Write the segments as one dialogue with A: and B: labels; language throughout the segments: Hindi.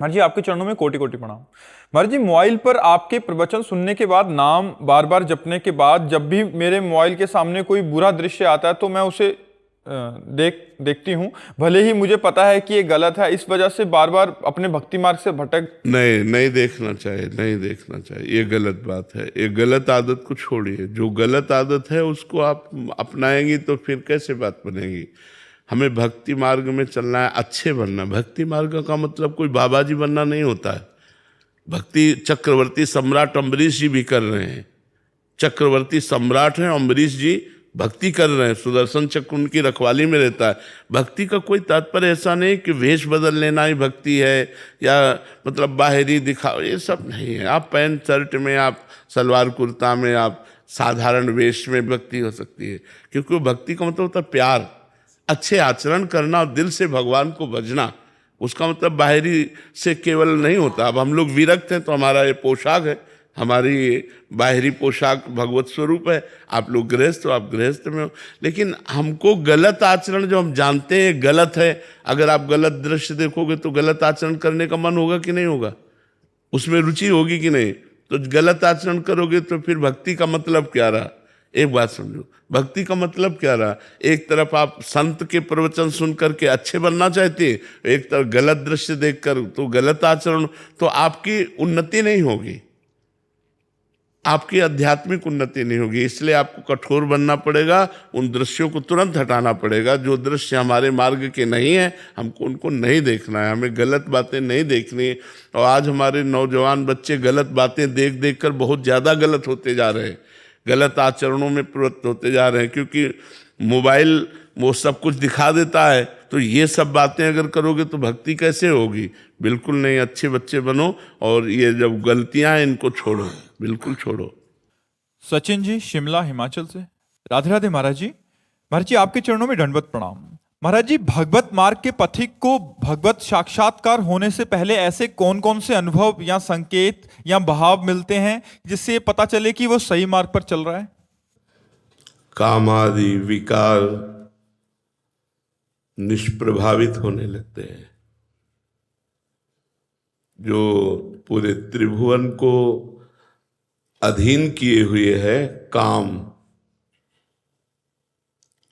A: महाराज जी आपके चरणों में कोटि कोटि प्रणाम। महाराज जी मोबाइल पर आपके प्रवचन सुनने के बाद, नाम बार बार जपने के बाद, जब भी मेरे मोबाइल के सामने कोई बुरा दृश्य आता है तो मैं उसे देखती हूँ, भले ही मुझे पता है कि ये गलत है। इस वजह से बार बार अपने भक्ति मार्ग से भटक।
B: नहीं, नहीं देखना चाहिए, नहीं देखना चाहिए, ये गलत बात है। ये गलत आदत को छोड़िए। जो गलत आदत है उसको आप अपनाएंगी तो फिर कैसे बात बनेगी। हमें भक्ति मार्ग में चलना है, अच्छे बनना। भक्ति मार्ग का मतलब कोई बाबा जी बनना नहीं होता है। भक्ति चक्रवर्ती सम्राट अम्बरीश जी भी कर रहे हैं। चक्रवर्ती सम्राट हैं अम्बरीश जी, भक्ति कर रहे हैं। सुदर्शन चक्र उनकी रखवाली में रहता है। भक्ति का कोई तात्पर्य ऐसा नहीं कि वेश बदल लेना ही भक्ति है, या मतलब बाहरी दिखाओ, ये सब नहीं है। आप पैंट शर्ट में, आप सलवार कुर्ता में, आप साधारण वेश में भक्ति हो सकती है, क्योंकि वो भक्ति का मतलब होता है प्यार, अच्छे आचरण करना और दिल से भगवान को भजना। उसका मतलब बाहरी से केवल नहीं होता। अब हम लोग विरक्त हैं तो हमारा ये पोशाक है, हमारी बाहरी पोशाक भगवत स्वरूप है। आप लोग गृहस्थ हो, आप गृहस्थ में हो। लेकिन हमको गलत आचरण जो हम जानते हैं गलत है, अगर आप गलत दृश्य देखोगे तो गलत आचरण करने का मन होगा कि नहीं होगा, उसमें रुचि होगी कि नहीं। तो गलत आचरण करोगे तो फिर भक्ति का मतलब क्या रहा। एक बात समझो, भक्ति का मतलब क्या रहा। एक तरफ आप संत के प्रवचन सुन करके अच्छे बनना चाहते हैं, एक तरफ गलत दृश्य देखकर तो गलत आचरण, तो आपकी उन्नति नहीं होगी, आपकी आध्यात्मिक उन्नति नहीं होगी। इसलिए आपको कठोर बनना पड़ेगा, उन दृश्यों को तुरंत हटाना पड़ेगा। जो दृश्य हमारे मार्ग के नहीं है हमको उनको नहीं देखना है, हमें गलत बातें नहीं देखनी। और आज हमारे नौजवान बच्चे गलत बातें देख देख कर बहुत ज़्यादा गलत होते जा रहे हैं, गलत आचरणों में प्रवृत्त होते जा रहे हैं, क्योंकि मोबाइल वो सब कुछ दिखा देता है। तो ये सब बातें अगर करोगे तो भक्ति कैसे होगी। बिल्कुल नहीं, अच्छे बच्चे बनो और ये जब गलतियां हैं इनको छोड़ो, बिल्कुल छोड़ो।
A: सचिन जी शिमला हिमाचल से। राधे राधे महाराज जी। महाराज जी आपके चरणों में दंडवत प्रणाम। महाराज जी भगवत मार्ग के पथिक को भगवत साक्षात्कार होने से पहले ऐसे कौन कौन से अनुभव या संकेत या भाव मिलते हैं जिससे पता चले कि वो सही मार्ग पर चल रहा है।
B: काम आदि विकार निष्प्रभावित होने लगते हैं। जो पूरे त्रिभुवन को अधीन किए हुए है काम,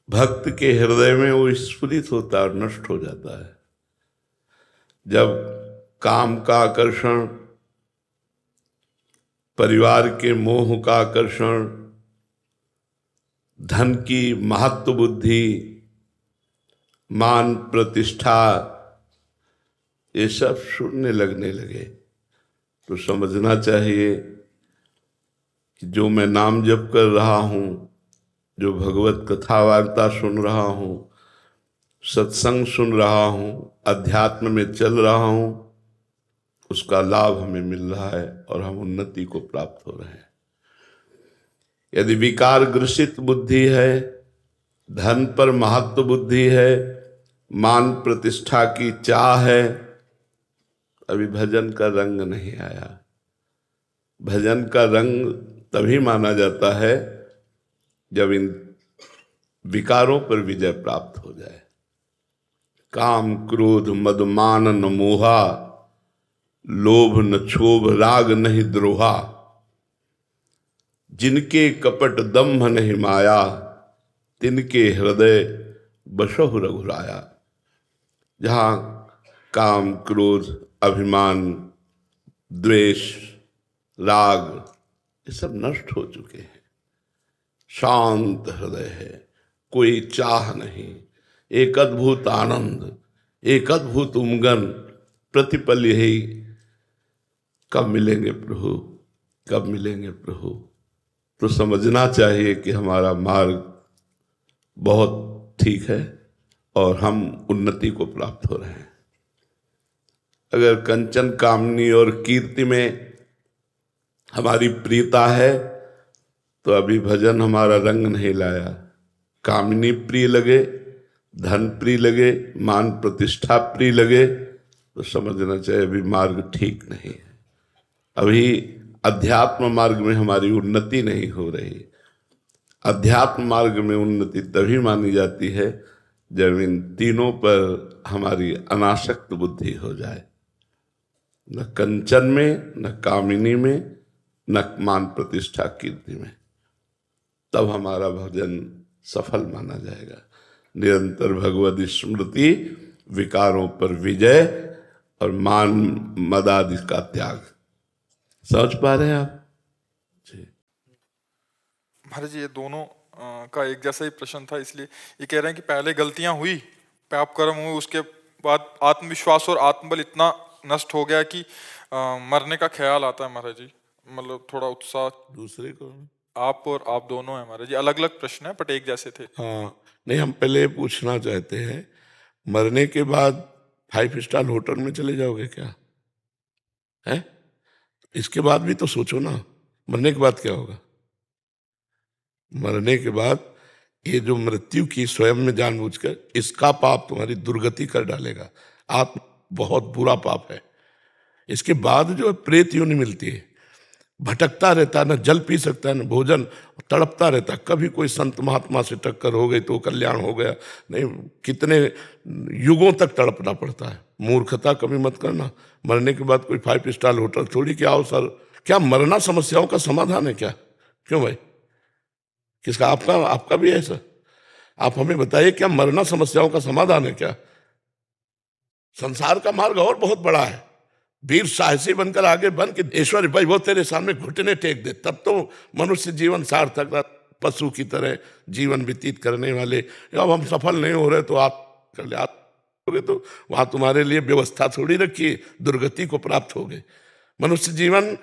B: भक्त के हृदय में वो स्फुरित होता है और नष्ट हो जाता है। जब काम का आकर्षण, परिवार के मोह का आकर्षण, धन की महत्व बुद्धि, मान प्रतिष्ठा, ये सब शून्य लगने लगे तो समझना चाहिए कि जो मैं नाम जप कर रहा हूँ, जो भगवत कथा वार्ता सुन रहा हूँ, सत्संग सुन रहा हूँ, अध्यात्म में चल रहा हूँ, उसका लाभ हमें मिल रहा है और हम उन्नति को प्राप्त हो रहे हैं। यदि विकार ग्रसित बुद्धि है, धन पर महत्व बुद्धि है, मान प्रतिष्ठा की चाह है, अभी भजन का रंग नहीं आया। भजन का रंग तभी माना जाता है जब इन विकारों पर विजय प्राप्त हो जाए। काम क्रोध मद मान न मोहा, लोभ न क्षोभ राग नहीं द्रोहा, जिनके कपट दम्भ नहीं माया, तिनके हृदय बसहु रघुराया। जहाँ काम क्रोध अभिमान द्वेष राग ये सब नष्ट हो चुके हैं, शांत हृदय है, कोई चाह नहीं, एक अद्भुत आनंद, एक अद्भुत उमगन, प्रतिपल यही कब मिलेंगे प्रभु, कब मिलेंगे प्रभु। तो समझना चाहिए कि हमारा मार्ग बहुत ठीक है और हम उन्नति को प्राप्त हो रहे हैं। अगर कंचन कामनी और कीर्ति में हमारी प्रियता है तो अभी भजन हमारा रंग नहीं लाया। कामनी प्रिय लगे, धन प्रिय लगे, मान प्रतिष्ठा प्रिय लगे तो समझना चाहिए अभी मार्ग ठीक नहीं है। अभी अध्यात्म मार्ग में हमारी उन्नति नहीं हो रही। अध्यात्म मार्ग में उन्नति तभी मानी जाती है जब इन तीनों पर हमारी अनासक्त बुद्धि हो जाए। न कंचन में, न कामिनी में, न मान प्रतिष्ठा कीर्ति में। तब हमारा भजन सफल माना जाएगा। निरंतर भगवद स्मृति, विकारों पर विजय और मान मदादि का त्याग। समझ पा रहे हैं आप?
C: महाराज जी, ये दोनों का एक जैसा ही प्रश्न था, इसलिए ये कह रहे हैं कि पहले गलतियां हुई, पाप कर्म हुए, उसके बाद आत्मविश्वास और आत्मबल इतना नष्ट हो गया कि मरने का ख्याल आता है महाराज जी। मतलब थोड़ा उत्साह।
B: दूसरे को
C: आप और आप दोनों हैं महाराज जी, अलग अलग प्रश्न है बट एक जैसे थे।
B: हाँ, नहीं, हम पहले पूछना चाहते हैं, मरने के बाद 5 स्टार होटल में चले जाओगे क्या? है? इसके बाद भी तो सोचो ना, मरने के बाद क्या होगा? मरने के बाद ये जो मृत्यु की स्वयं में जानबूझकर, इसका पाप तुम्हारी दुर्गति कर डालेगा। आप बहुत बुरा पाप है। इसके बाद जो प्रेत योनि मिलती है, भटकता रहता है, न जल पी सकता है न भोजन, तड़पता रहता है। कभी कोई संत महात्मा से टक्कर हो गई तो कल्याण हो गया, नहीं कितने युगों तक तड़पना पड़ता है। मूर्खता कभी मत करना। मरने के बाद कोई 5 स्टार होटल थोड़ी कि आओ सर। क्या मरना समस्याओं का समाधान है क्या? क्यों भाई? किसका? आपका भी है सर? आप हमें बताइए, क्या मरना समस्याओं का समाधान है क्या? संसार का मार्ग और बहुत बड़ा है। वीर साहसी बनकर आगे बन के ईश्वर भाई वो तेरे सामने घुटने टेक दे, तब तो मनुष्य जीवन सार्थक। पशु की तरह जीवन व्यतीत करने वाले, अब हम सफल नहीं हो रहे तो आप कर ले, आप तो वहां तुम्हारे लिए व्यवस्था थोड़ी रखी, दुर्गति को प्राप्त हो गए। मनुष्य जीवन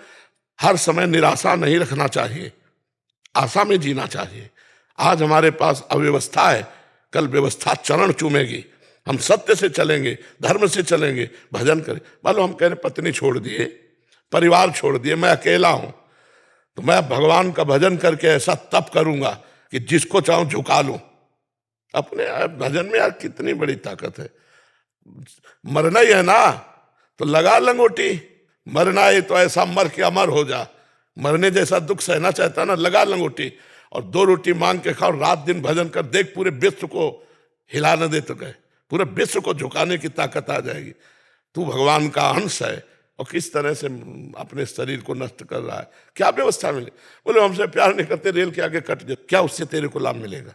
B: हर समय निराशा नहीं रखना चाहिए, आशा में जीना चाहिए। आज हमारे पास अव्यवस्था है, कल व्यवस्था चरण चूमेगी। हम सत्य से चलेंगे, धर्म से चलेंगे, भजन करें। मान लो हम कह रहे पत्नी छोड़ दिए, परिवार छोड़ दिए, मैं अकेला हूं, तो मैं भगवान का भजन करके ऐसा तप करूंगा कि जिसको चाहूं झुका लूं। अपने भजन में यार कितनी बड़ी ताकत है। मरना ही है ना, तो लगा लंगोटी। मरना है तो ऐसा मर के अमर हो जा। मरने जैसा दुख सहना चाहता ना, लगा लंगोटी और 2 रोटी मांग के खाओ, रात दिन भजन कर, देख पूरे विश्व को हिला न दे तो गए, पूरे विश्व को झुकाने की ताकत आ जाएगी। तू भगवान का अंश है और किस तरह से अपने शरीर को नष्ट कर रहा है। क्या व्यवस्था मिले? बोले हमसे प्यार नहीं करते, रेल के आगे कट जाए, क्या उससे तेरे को लाभ मिलेगा?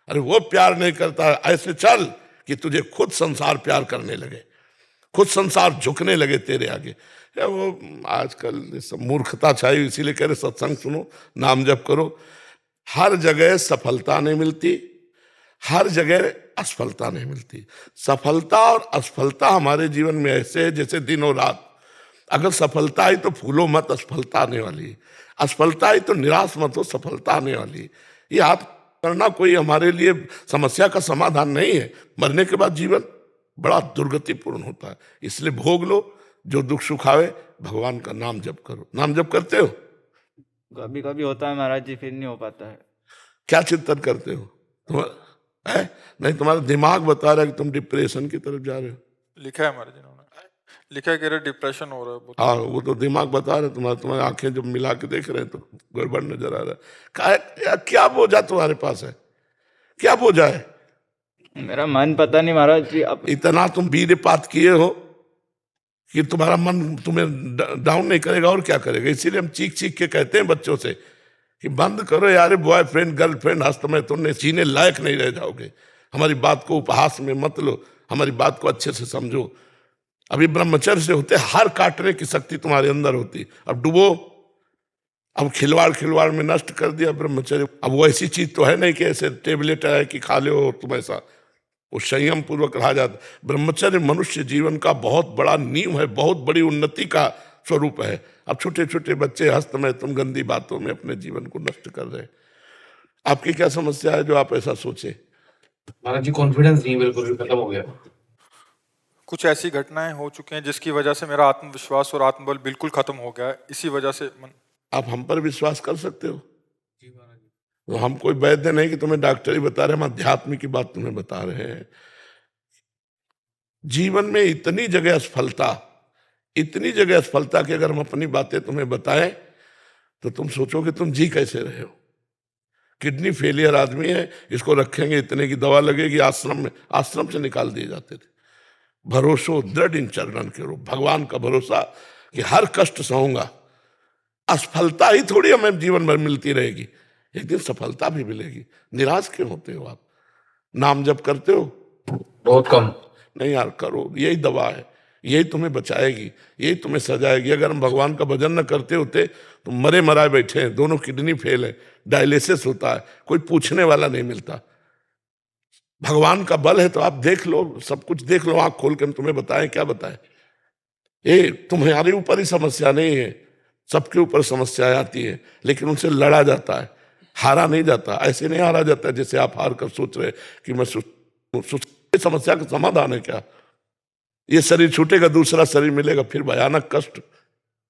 B: अरे वो प्यार नहीं करता, ऐसे चल कि तुझे खुद संसार प्यार करने लगे, खुद संसार झुकने लगे तेरे आगे। या वो आजकल सब मूर्खता छाई, इसीलिए कह रहे सत्संग सुनो, नाम जप करो। हर जगह सफलता नहीं मिलती, हर जगह असफलता नहीं मिलती। सफलता और असफलता हमारे जीवन में ऐसे है जैसे दिन और रात। अगर सफलता आई तो फूलो मत, असफलता आने वाली। असफलता आई तो निराश मत हो, सफलता आने वाली। ये आप करना कोई हमारे लिए समस्या का समाधान नहीं है। मरने के बाद जीवन बड़ा दुर्गतिपूर्ण होता है, इसलिए भोग लो जो दुख सुख आवे, भगवान का नाम जप करो। नाम जप करते हो?
D: कभी कभी होता है महाराज जी, फिर नहीं हो पाता है।
B: क्या चिंतन करते हो तुम? है नहीं, तुम्हारा दिमाग बता रहा है कि तुम डिप्रेशन की तरफ जा रहे हो।
C: लिखा है महाराज जी ने, लिखा है, कह रहे डिप्रेशन हो रहा है बहुत।
B: हाँ, वो तो दिमाग बता रहे। तुम्हारी आंखें जब मिला के देख रहे हैं तो गड़बड़ नजर आ रहा है। क्या बोझा तुम्हारे पास है? क्या बोझा है?
D: मेरा मन पता नहीं महाराज जी। अब
B: इतना तुम वीरपात किए हो कि तुम्हारा मन तुम्हें डाउन नहीं करेगा और क्या करेगा। इसीलिए हम चीख चीख के कहते हैं बच्चों से कि बंद करो यार, बॉयफ्रेंड गर्लफ्रेंड हस्त में तुमने जीने लायक नहीं रह जाओगे। हमारी बात को उपहास में मत लो, हमारी बात को अच्छे से समझो। अभी ब्रह्मचर्य से होते हार काटने की शक्ति तुम्हारे अंदर होती, अब डूबो। अब खिलवाड़ में नष्ट कर दिया ब्रह्मचर्य। अब वो ऐसी चीज तो है नहीं कि ऐसे टेबलेट है कि खा लो तुम, ऐसा वो संयम पूर्वक रहा जाता। ब्रह्मचर्य मनुष्य जीवन का बहुत बड़ा नींव है, बहुत बड़ी उन्नति का स्वरूप है। अब छोटे छोटे बच्चे हस्त में तुम गंदी बातों में अपने जीवन को नष्ट कर रहे। आपकी क्या समस्या है जो आप ऐसा सोचे?
E: महाराज जी कॉन्फिडेंस नहीं, बिल्कुल भी खत्म हो गया।
C: कुछ ऐसी घटनाएं हो चुकी हैं जिसकी वजह से मेरा आत्मविश्वास और आत्मबल बिल्कुल खत्म हो गया है। इसी वजह से
B: आप हम पर विश्वास कर सकते हो? तो हम कोई वैद्य नहीं कि तुम्हें डॉक्टरी बता रहे, हम अध्यात्म की बात तुम्हें बता रहे हैं। जीवन में इतनी जगह असफलता, इतनी जगह असफलता कि अगर हम अपनी बातें तुम्हें बताएं तो तुम सोचोगे तुम जी कैसे रहे हो। किडनी फेलियर आदमी है, इसको रखेंगे, इतने की दवा लगेगी, आश्रम से निकाल दिए जाते थे। भरोसो दृढ़ इन चरणन के रूप, भगवान का भरोसा कि हर कष्ट सहूंगा। असफलता ही थोड़ी हमें जीवन भर मिलती रहेगी, एक दिन सफलता भी मिलेगी। निराश क्यों होते हो आप? नाम जप करते हो?
E: बहुत कम।
B: नहीं यार, करो, यही दवा है, यही तुम्हें बचाएगी, यही तुम्हें सजाएगी। अगर हम भगवान का भजन न करते होते तो मरे मराए बैठे हैं, दोनों किडनी फेल है, डायलिसिस होता है, कोई पूछने वाला नहीं मिलता। भगवान का बल है तो आप देख लो, सब कुछ देख लो, आंख खोल के हम तुम्हें बताएं, क्या बताएं? ये तुम्हारे ऊपर ही समस्या नहीं है, सबके ऊपर समस्याएं आती है, लेकिन उनसे लड़ा जाता है, हारा नहीं जाता। ऐसे नहीं हारा जाता जैसे आप हार कर सोच रहे कि मैं समस्या का समाधान है क्या? ये शरीर छूटेगा, दूसरा शरीर मिलेगा, फिर भयानक कष्ट,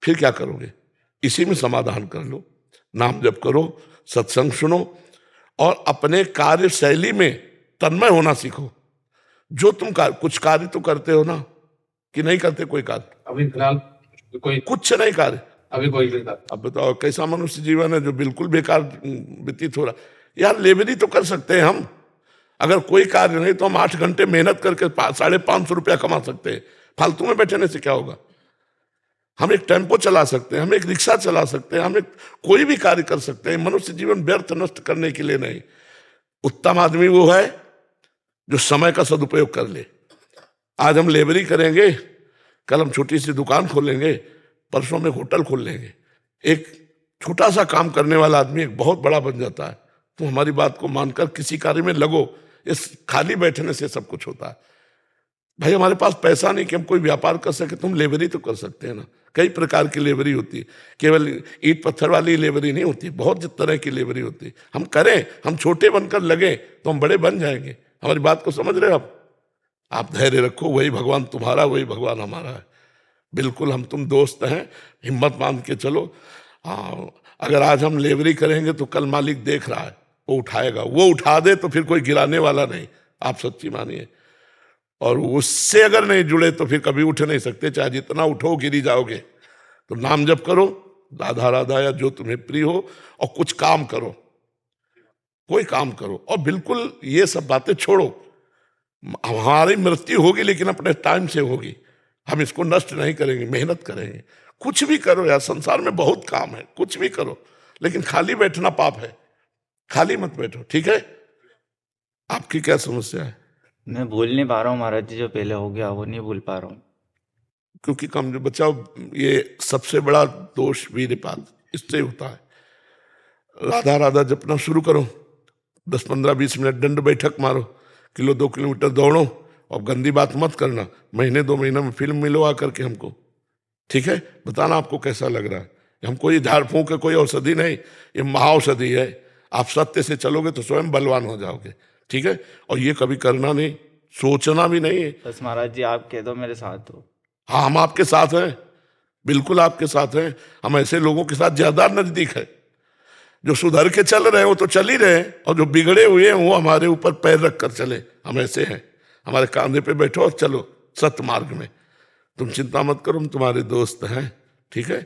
B: फिर क्या करोगे? इसी में समाधान कर लो। नाम जप करो, सत्संग सुनो और अपने कार्य शैली में तन्मय होना सीखो। जो तुम कुछ कार्य तो करते हो ना, कि नहीं करते कोई कार्य?
E: अभी फिलहाल कोई
B: कुछ नहीं कार्य।
E: अभी कोई नहीं था।
B: अब बताओ कैसा मनुष्य जीवन है जो बिल्कुल बेकार व्यतीत हो रहा? यार लेबरी तो कर सकते हैं हम, अगर कोई कार्य नहीं तो हम 8 घंटे मेहनत करके 550 रुपया कमा सकते हैं। फालतू में बैठने से क्या होगा? हम एक टेम्पो चला सकते हैं, हम एक रिक्शा चला सकते हैं, हम एक कोई भी कार्य कर सकते हैं। मनुष्य जीवन व्यर्थ नष्ट करने के लिए नहीं। उत्तम आदमी वो है जो समय का सदुपयोग कर ले। आज हम लेबरी करेंगे, कल हम छोटी सी दुकान खोलेंगे, परसों में होटल खोल लेंगे। एक छोटा सा काम करने वाला आदमी एक बहुत बड़ा बन जाता है। तो हमारी बात को मानकर किसी कार्य में लगो। इस खाली बैठने से सब कुछ होता है। भाई हमारे पास पैसा नहीं कि हम कोई व्यापार कर सके, तुम लेबरी तो कर सकते हैं ना। कई प्रकार की लेबरी होती है, केवल ईंट पत्थर वाली लेबरी नहीं होती, बहुत तरह की लेबरी होती है। हम करें, हम छोटे बनकर लगे तो हम बड़े बन जाएंगे। हमारी बात को समझ रहे हो आप धैर्य रखो, वही भगवान तुम्हारा, वही भगवान हमारा है। बिल्कुल हम तुम दोस्त हैं, हिम्मत मान के चलो। अगर आज हम लेबरी करेंगे तो कल मालिक देख रहा है, वो उठाएगा। वो उठा दे तो फिर कोई गिराने वाला नहीं, आप सच्ची मानिए। और उससे अगर नहीं जुड़े तो फिर कभी उठ नहीं सकते, चाहे जितना उठो गिरी जाओगे। तो नाम जप करो, राधा राधा या जो तुम्हें प्रिय हो, और कुछ काम करो, कोई काम करो। और बिल्कुल ये सब बातें छोड़ो। हमारी मृत्यु होगी लेकिन अपने टाइम से होगी, हम इसको नष्ट नहीं करेंगे, मेहनत करेंगे। कुछ भी करो यार, संसार में बहुत काम है, कुछ भी करो, लेकिन खाली बैठना पाप है। खाली मत बैठो, ठीक है? आपकी क्या समस्या है?
D: मैं भूल नहीं पा रहा हूँ महाराज जी, जो पहले हो गया वो नहीं भूल पा रहा हूँ।
B: क्योंकि कम बचाओ, ये सबसे बड़ा दोष वीरपात इससे होता है। राधा राधा जपना शुरू करो, 10-15-20 मिनट दंड बैठक मारो, 1-2 किलोमीटर दौड़ो, और गंदी बात मत करना। महीने 2 महीने में फिल्म मिलो आकर के हमको, ठीक है? बताना आपको कैसा लग रहा है। हम कोई झाड़ फूंक के कोई औषधि नहीं, ये महाऔषधि है। आप सत्य से चलोगे तो स्वयं बलवान हो जाओगे, ठीक है? और ये कभी करना नहीं, सोचना भी नहीं है।
D: बस महाराज जी आप कह दो मेरे साथ हो।
B: हाँ, हम आपके साथ हैं, बिल्कुल आपके साथ हैं। हम ऐसे लोगों के साथ ज्यादा नजदीक है। जो सुधर के चल रहे हैं वो तो चल ही रहे हैं, और जो बिगड़े हुए हैं वो हमारे ऊपर पैर रख कर चले। हम ऐसे हैं, हमारे कांधे पे बैठो और चलो सत्य मार्ग में। तुम चिंता मत करो, हम तुम्हारे दोस्त हैं, ठीक है?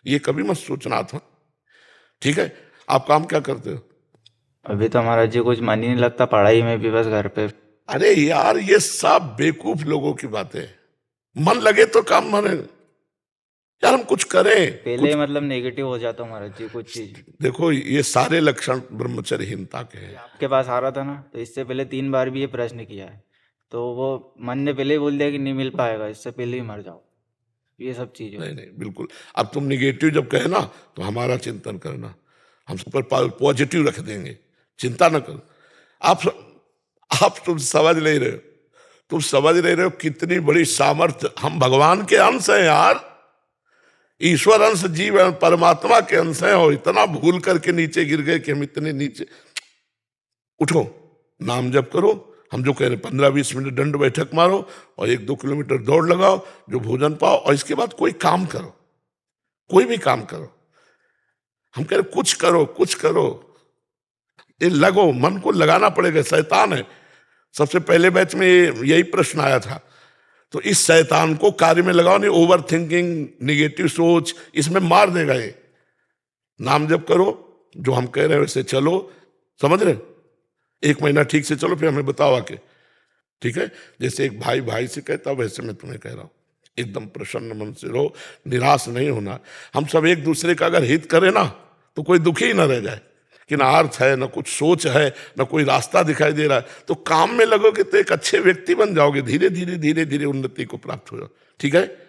B: ये कभी मत सोचना था, ठीक है? आप काम क्या करते हो?
D: अभी तो महाराज जी कुछ मन ही नहीं लगता पढ़ाई में भी, बस घर पे।
B: अरे यार, ये सब बेवकूफ लोगों की बातें हैं। मन लगे तो काम माने यार, हम कुछ करें।
D: पहले मतलब नेगेटिव हो जाता महाराज जी कुछ चीज।
B: देखो, ये सारे लक्षण ब्रह्मचर्यहीनता के हैं।
D: आपके पास आ रहा था ना, तो इससे पहले 3 बार भी ये प्रश्न किया है, तो वो मन ने पहले ही बोल दिया कि नहीं मिल पाएगा, इससे पहले ही मर जाओ। ये सब चीजें
B: नहीं नहीं, बिल्कुल। अब तुम निगेटिव जब कहे ना तो हमारा चिंतन करना, हम सब पर पॉजिटिव रख देंगे, चिंता न करो। आप तुम समझ नहीं रहे हो, तुम समझ नहीं रहे हो कितनी बड़ी सामर्थ्य। हम भगवान के अंश हैं यार, ईश्वर अंश, जीव परमात्मा के अंश हैं, और इतना भूल करके नीचे गिर गए कि हम इतने नीचे। उठो, नाम जप करो, हम जो कह रहे 15-20 मिनट दंड बैठक मारो, और 1-2 किलोमीटर दौड़ लगाओ, जो भोजन पाओ, और इसके बाद कोई काम करो, कोई भी काम करो। हम कह रहे कुछ करो, कुछ करो, ये लगो, मन को लगाना पड़ेगा। शैतान है, सबसे पहले बैच में यही प्रश्न आया था। तो इस शैतान को कार्य में लगाओ, नहीं ओवर थिंकिंग, निगेटिव सोच, इसमें मार देगा ये। नाम जप करो, जो हम कह रहे हैं वैसे चलो, समझ रहे? 1 महीना ठीक से चलो, फिर हमें बताओ आके, ठीक है? जैसे एक भाई भाई से कहता वैसे मैं तुम्हें कह रहा हूं, एकदम प्रसन्न मन से रहो, निराश नहीं होना। हम सब एक दूसरे का अगर हित करें ना तो कोई दुखी ही ना रह जाए कि ना अर्थ है, ना कुछ सोच है, ना कोई रास्ता दिखाई दे रहा है। तो काम में लगोगे तो एक अच्छे व्यक्ति बन जाओगे, धीरे धीरे धीरे धीरे उन्नति को प्राप्त हो जाओ। ठीक है।